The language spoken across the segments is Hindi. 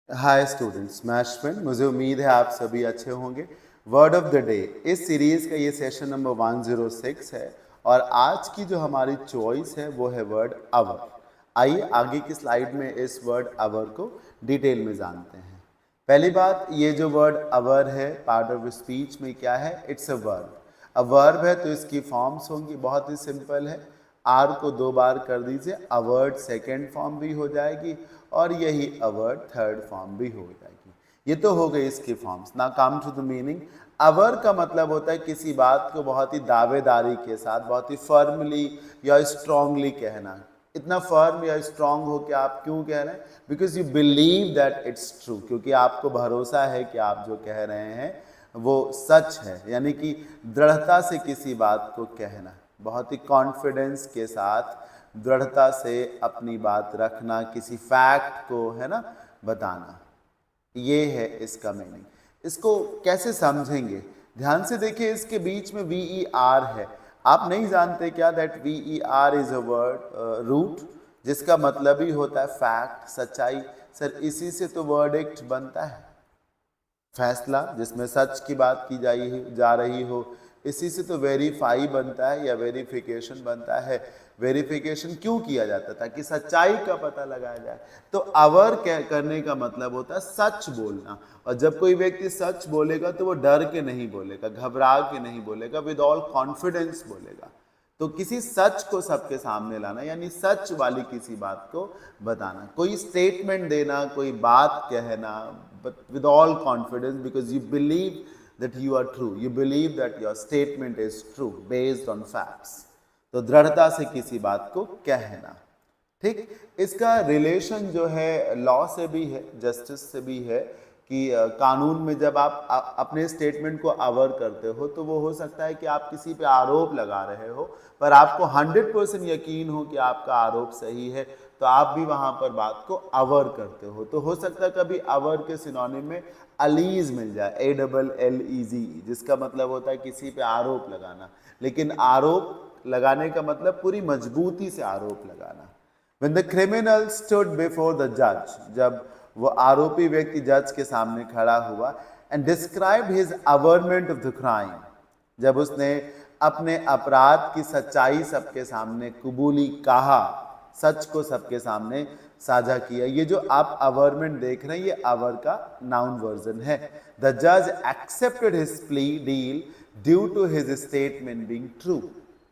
हाय स्टूडेंट्स, मैं अश्विन। मुझे उम्मीद है आप सभी अच्छे होंगे। वर्ड ऑफ द डे इस सीरीज का ये सेशन नंबर 106 है और आज की जो हमारी चॉइस है वो है वर्ड अवर। आइए आगे की स्लाइड में इस वर्ड अवर को डिटेल में जानते हैं। पहली बात, ये जो वर्ड अवर है पार्ट ऑफ स्पीच में क्या है? It's a verb. A verb है तो इसकी फॉर्म्स होंगी, बहुत ही सिंपल है। आर को 2 बार कर दीजिए, अवर्ड सेकेंड फॉर्म भी हो जाएगी और यही अवर्ड थर्ड फॉर्म भी हो जाएगी। ये तो हो गई इसकी फॉर्म्स। ना कम टू द मीनिंग। अवर का मतलब होता है किसी बात को बहुत ही दावेदारी के साथ, बहुत ही फर्मली या स्ट्रांगली कहना। इतना फर्म या स्ट्रांग हो कि आप क्यों कह रहे हैं? Because you believe that it's true, क्योंकि आपको भरोसा है कि आप जो कह रहे हैं वो सच है। यानी कि दृढ़ता से किसी बात को कहना, बहुत ही कॉन्फिडेंस के साथ दृढ़ता से अपनी बात रखना, किसी फैक्ट को है ना बताना, ये है इसका मीनिंग। इसको कैसे समझेंगे? ध्यान से देखिए, इसके बीच में वी ई आर है। आप नहीं जानते क्या that V E R is a word root, जिसका मतलब ही होता है फैक्ट, सच्चाई। सर इसी से तो वर्डिक्ट बनता है, फैसला, जिसमें सच की बात की जा रही हो। इसी से तो वेरीफाई बनता है या वेरिफिकेशन बनता है। वेरिफिकेशन क्यों किया जाता था? कि सच्चाई का पता लगाया जाए। तो अवर करने का मतलब होता है सच बोलना। और जब कोई व्यक्ति सच बोलेगा तो वो डर के नहीं बोलेगा, घबरा के नहीं बोलेगा, विद ऑल कॉन्फिडेंस बोलेगा। तो किसी सच को सबके सामने लाना, यानी सच वाली किसी बात को बताना, कोई स्टेटमेंट देना, कोई बात कहना, but with all confidence, because you believe that you are true, you believe that your statement is true based on facts। तो दृढ़ता से किसी बात को कहना। ठीक, इसका रिलेशन जो है लॉ से भी है, जस्टिस से भी है। कि कानून में जब आप अपने स्टेटमेंट को अवर करते हो तो वो हो सकता है कि आप किसी पे आरोप लगा रहे हो, पर आपको 100% यकीन हो कि आपका आरोप सही है, तो आप भी वहां पर बात को अवर करते हो। तो हो सकता है कभी अवर के सिनोनिम में अलीज मिल जाए, ALLEZ, जिसका मतलब होता है किसी पे आरोप लगाना। लेकिन आरोप लगाने का मतलब पूरी मजबूती से आरोप लगाना। When the criminal stood before the judge, जब वो आरोपी व्यक्ति जज के सामने खड़ा हुआ, and described his averment of the crime, जब उसने अपने अपराध की सच्चाई सबके सामने कबूली, कहा, सच को सबके सामने साझा किया। ये जो आप अवरमेंट देख रहे हैं ये अवर का नाउन वर्जन है। द जज accepted his plea deal due to his statement being true.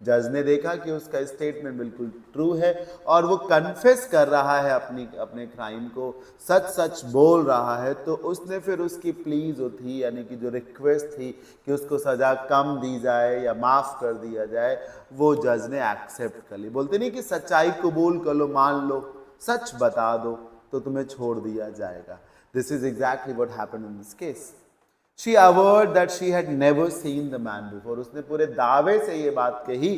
जज ने देखा कि उसका स्टेटमेंट बिल्कुल ट्रू है और वो कन्फेस कर रहा है अपने क्राइम को, सच सच बोल रहा है। तो उसने फिर उसकी प्ली जो थी, यानी कि जो रिक्वेस्ट थी कि उसको सजा कम दी जाए या माफ कर दिया जाए, वो जज ने एक्सेप्ट कर ली। बोलते नहीं कि सच्चाई कबूल कर लो, मान लो, सच बता दो तो तुम्हें छोड़ दिया जाएगा। This is exactly what happened in this case. She averred that she had never seen the man before। उसने पूरे दावे से ये बात कही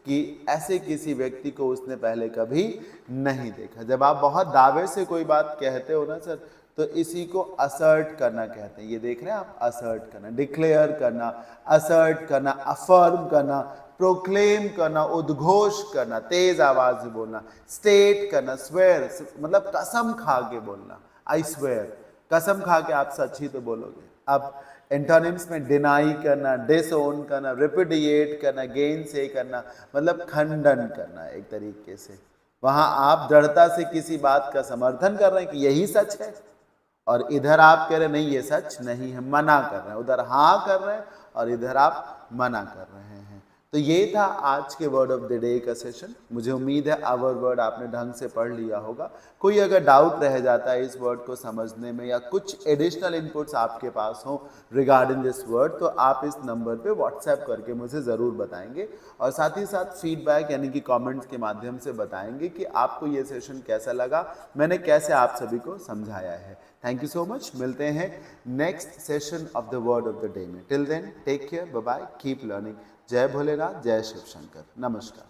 कि ऐसे किसी व्यक्ति को उसने पहले कभी नहीं देखा। जब आप बहुत दावे से कोई बात कहते हो ना सर, तो इसी को असर्ट करना कहते हैं। ये देख रहे हैं आप, असर्ट करना, डिक्लेयर करना, असर्ट करना, अफर्म करना, प्रोक्लेम करना, उद्घोष करना, तेज आवाज में बोलना, स्टेट करना, स्वेयर मतलब कसम खा के बोलना। आई स्वेयर, कसम खा के आप सच ही तो बोलोगे। अब एंटोनिम्स में डिनाई करना, डिसओन करना, रिपुडिएट करना, गेन से करना, मतलब खंडन करना एक तरीके से। वहां आप दृढ़ता से किसी बात का समर्थन कर रहे हैं कि यही सच है, और इधर आप कह रहे हैं नहीं ये सच नहीं है, मना कर रहे हैं। उधर हाँ कर रहे हैं और इधर आप मना कर रहे हैं। तो ये था आज के वर्ड ऑफ द डे का सेशन। मुझे उम्मीद है आवर वर्ड आपने ढंग से पढ़ लिया होगा। कोई अगर डाउट रह जाता है इस वर्ड को समझने में या कुछ एडिशनल इनपुट्स आपके पास हो रिगार्डिंग दिस वर्ड, तो आप इस नंबर पे व्हाट्सएप करके मुझे ज़रूर बताएंगे और साथ ही साथ फीडबैक यानी कि कमेंट्स के माध्यम से बताएंगे कि आपको ये सेशन कैसा लगा, मैंने कैसे आप सभी को समझाया है। Thank you so much. मिलते हैं next session of the word of the day में। Till then take care, bye bye, keep learning. जय भोलेनाथ, जय शिव शंकर, नमस्कार।